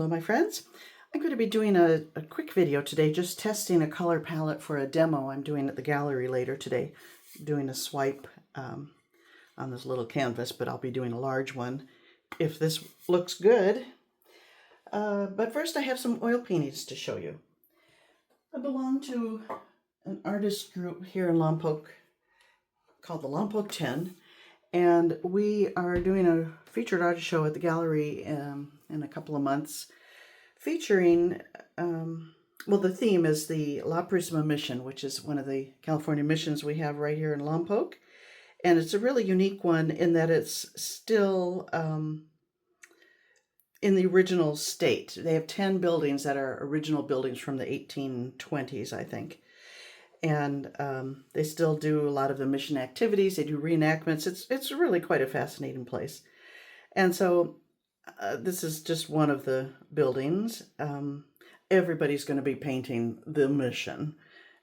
Hello my friends. I'm going to be doing a quick video today, just testing a color palette for a demo I'm doing at the gallery later today. I'm doing a swipe on this little canvas, but I'll be doing a large one if this looks good. But first I have some oil paintings to show you. I belong to an artist group here in Lompoc called the Lompoc 10. And we are doing a featured artist show at the gallery in a couple of months, featuring, well, the theme is the La Prisma mission, which is one of the California missions we have right here in Lompoc. And it's a really unique one in that it's still in the original state. They have 10 buildings that are original buildings from the 1820s, I think. And they still do a lot of the mission activities. They do reenactments. It's really quite a fascinating place. And so this is just one of the buildings. Everybody's going to be painting the mission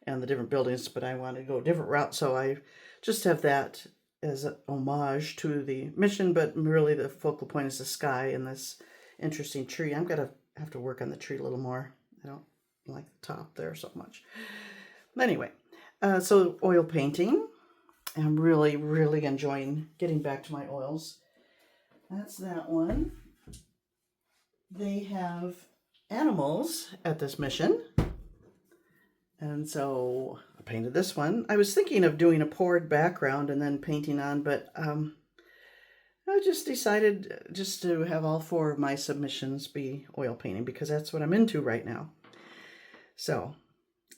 and the different buildings, but I want to go a different route. So I just have that as an homage to the mission, but really the focal point is the sky and this interesting tree. I'm going to have to work on the tree a little more. I don't like the top there so much. Anyway, so oil painting. I'm really enjoying getting back to my oils. That's that one. They have animals at this mission. And so I painted this one. I was thinking of doing a poured background and then painting on, but I just decided just to have all 4 of my submissions be oil painting because that's what I'm into right now. So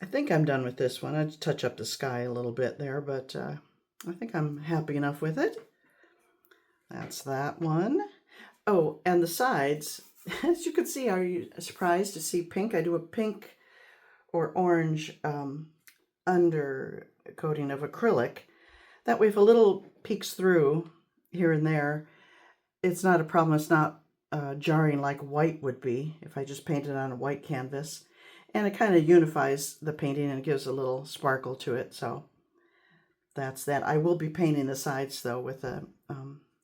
I think I'm done with this one. I'd touch up the sky a little bit there, but I think I'm happy enough with it. That's that one. Oh, and the sides, as you can see, are you surprised to see pink? I do a pink or orange under coating of acrylic. That way if a little peeks through here and there, it's not a problem. It's not jarring like white would be if I just painted on a white canvas. And it kind of unifies the painting and gives a little sparkle to it. So that's that. I will be painting the sides though with a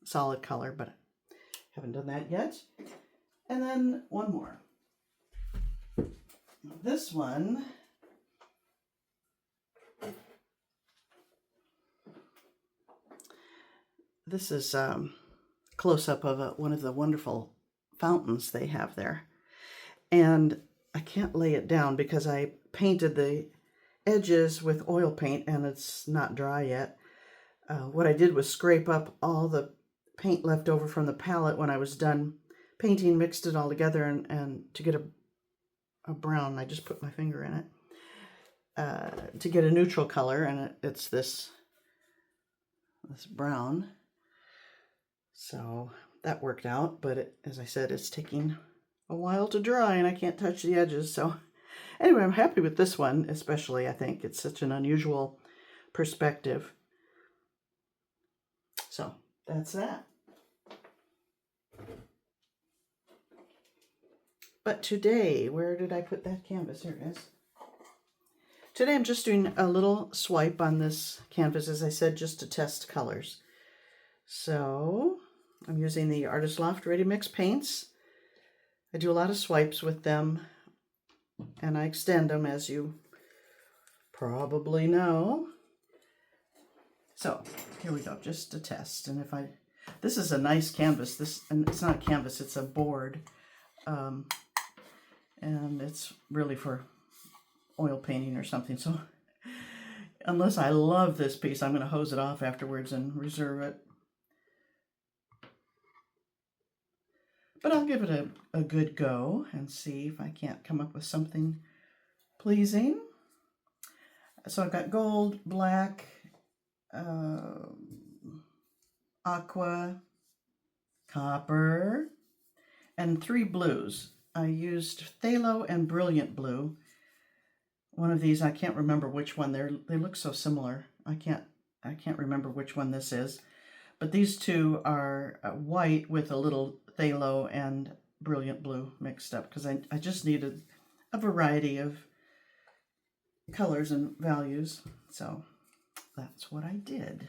solid color, but haven't done that yet. And then one more. This one, this is close-up of one of the wonderful fountains they have there. And I can't lay it down because I painted the edges with oil paint and it's not dry yet. What I did was scrape up all the paint left over from the palette when I was done painting, mixed it all together, and to get a brown, I just put my finger in it, to get a neutral color, and it's this brown. So that worked out, but as I said, it's taking a while to dry and I can't touch the edges. So anyway, I'm happy with this one, especially. I think it's such an unusual perspective. So that's that. But today, where did I put that canvas? Here it is. Today I'm just doing a little swipe on this canvas, as I said, just to test colors. So I'm using the Artist Loft Ready Mix paints. I do a lot of swipes with them, and I extend them, as you probably know. So here we go, just to test. And this is a nice canvas. And it's not a canvas, it's a board. And it's really for oil painting or something. So unless I love this piece, I'm going to hose it off afterwards and reserve it. But I'll give it a good go and see if I can't come up with something pleasing. So I've got gold, black, aqua, copper, and 3 blues. I used Phthalo and Brilliant Blue. One of these, I can't remember which one. They look so similar. I can't remember which one this is. But these two are white with a little Phthalo and Brilliant Blue mixed up because I just needed a variety of colors and values. So that's what I did.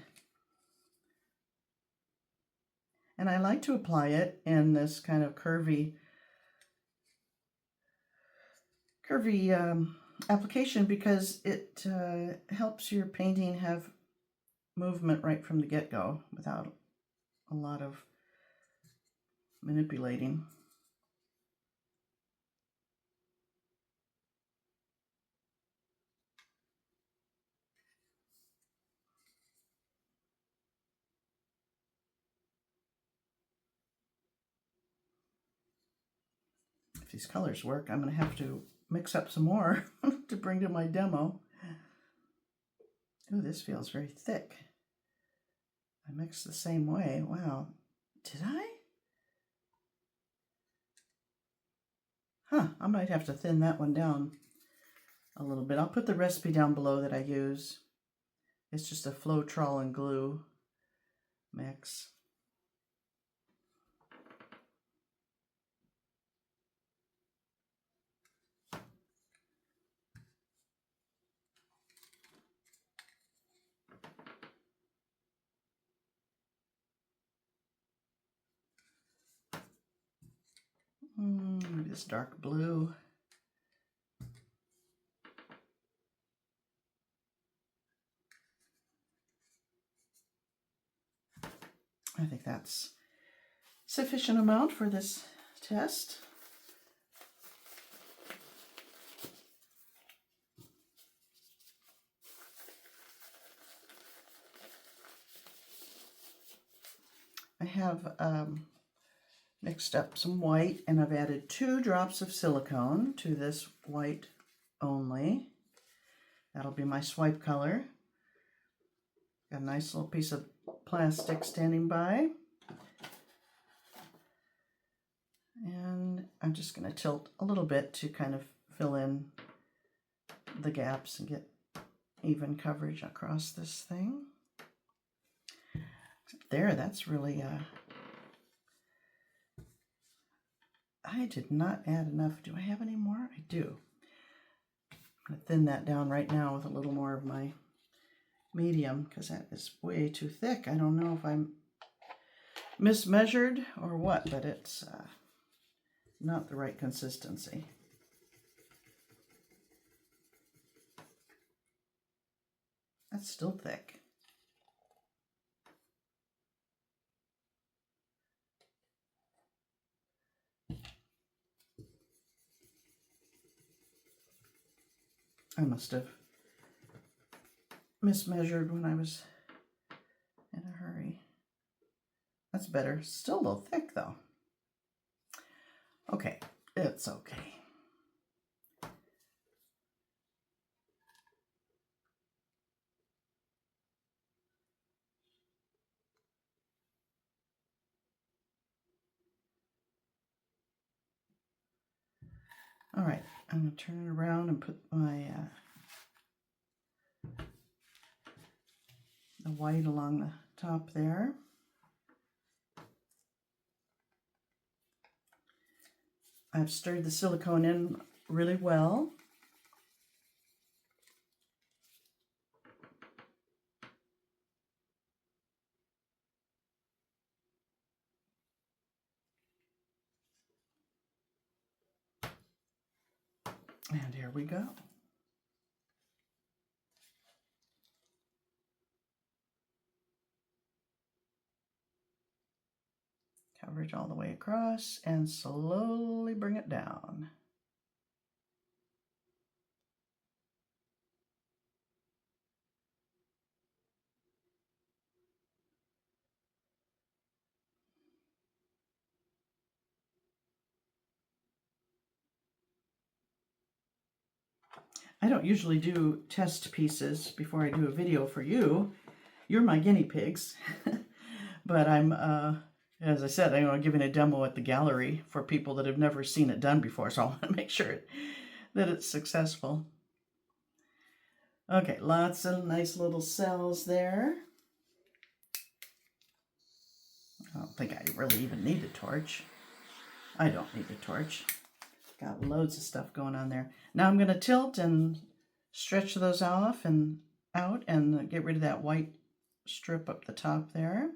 And I like to apply it in this kind of curvy curvy application because it helps your painting have movement right from the get-go without a lot of manipulating. If these colors work, I'm going to have to mix up some more to bring to my demo. Ooh, this feels very thick. I mixed the same way. Wow. Did I? Huh, I might have to thin that one down a little bit. I'll put the recipe down below that I use. It's just a Floetrol and glue mix. Maybe this dark blue. I think that's sufficient amount for this test. I have mixed up some white, and I've added 2 drops of silicone to this white only. That'll be my swipe color. Got a nice little piece of plastic standing by. And I'm just going to tilt a little bit to kind of fill in the gaps and get even coverage across this thing. There, that's really, I did not add enough. Do I have any more? I do. I'm going to thin that down right now with a little more of my medium because that is way too thick. I don't know if I'm mismeasured or what, but it's not the right consistency. That's still thick. I must have mismeasured when I was in a hurry. That's better. Still a little thick though. Okay, it's okay. All right, I'm going to turn it around and put my the white along the top there. I've stirred the silicone in really well. And here we go. Coverage all the way across and slowly bring it down. I don't usually do test pieces before I do a video for you. You're my guinea pigs. But I'm, as I said, I'm giving a demo at the gallery for people that have never seen it done before, so I want to make sure that it's successful. Okay, lots of nice little cells there. I don't think I really even need a torch. I don't need a torch. Got loads of stuff going on there. Now I'm going to tilt and stretch those off and out and get rid of that white strip up the top there.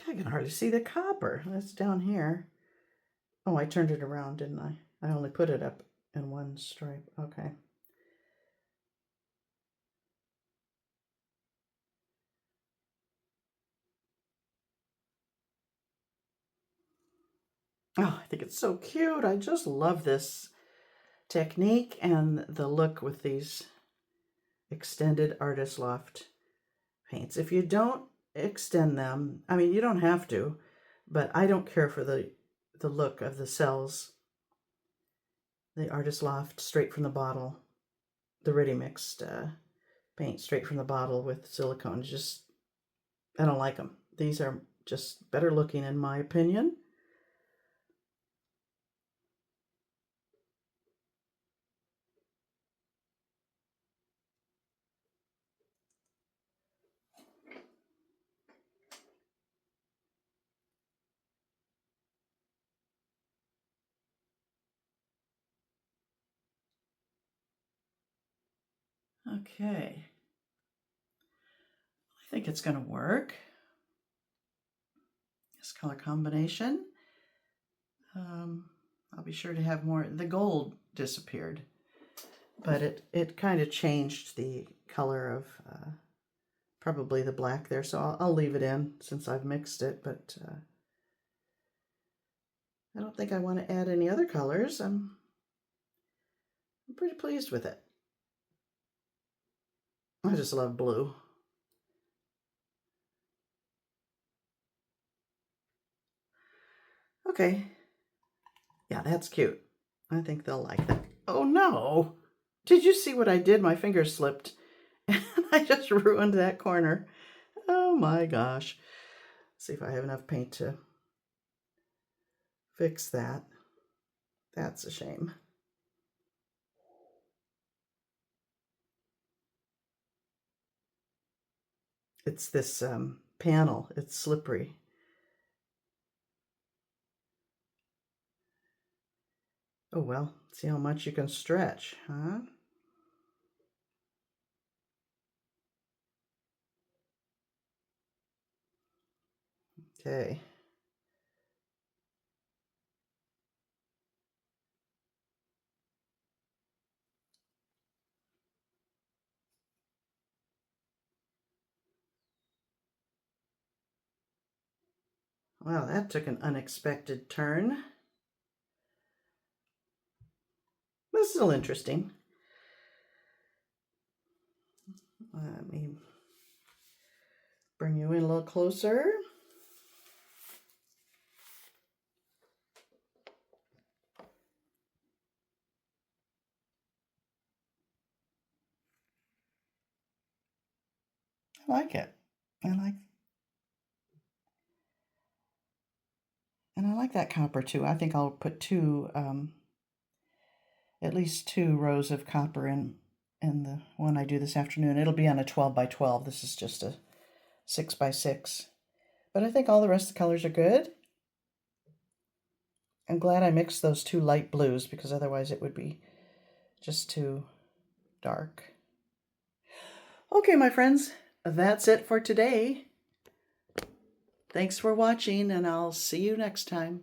I can hardly see the copper. That's down here. Oh, I turned it around, didn't I? I only put it up in one stripe. Okay. Oh, I think it's so cute. I just love this technique and the look with these extended Artist Loft paints. If you don't extend them, I mean, you don't have to, but I don't care for the look of the cells. The Artist Loft straight from the bottle, the ready mixed paint straight from the bottle with silicone. Just, I don't like them. These are just better looking in my opinion. Okay. I think it's going to work. This color combination. I'll be sure to have more. The gold disappeared, but it kind of changed the color of probably the black there, so I'll leave it in since I've mixed it, but I don't think I want to add any other colors. I'm pretty pleased with it. I just love blue. Okay. Yeah, that's cute. I think they'll like that. Oh no! Did you see what I did? My finger slipped and I just ruined that corner. Oh my gosh. Let's see if I have enough paint to fix that. That's a shame. It's this panel. It's slippery. Oh well, see how much you can stretch, huh? Okay. Wow, that took an unexpected turn. But still interesting. Let me bring you in a little closer. I like it. I like that copper too. I think I'll put at least two rows of copper in the one I do this afternoon. It'll be on a 12 by 12. This is just a 6 by 6. But I think all the rest of the colors are good. I'm glad I mixed those two light blues because otherwise it would be just too dark. Okay, my friends, that's it for today. Thanks for watching, and I'll see you next time.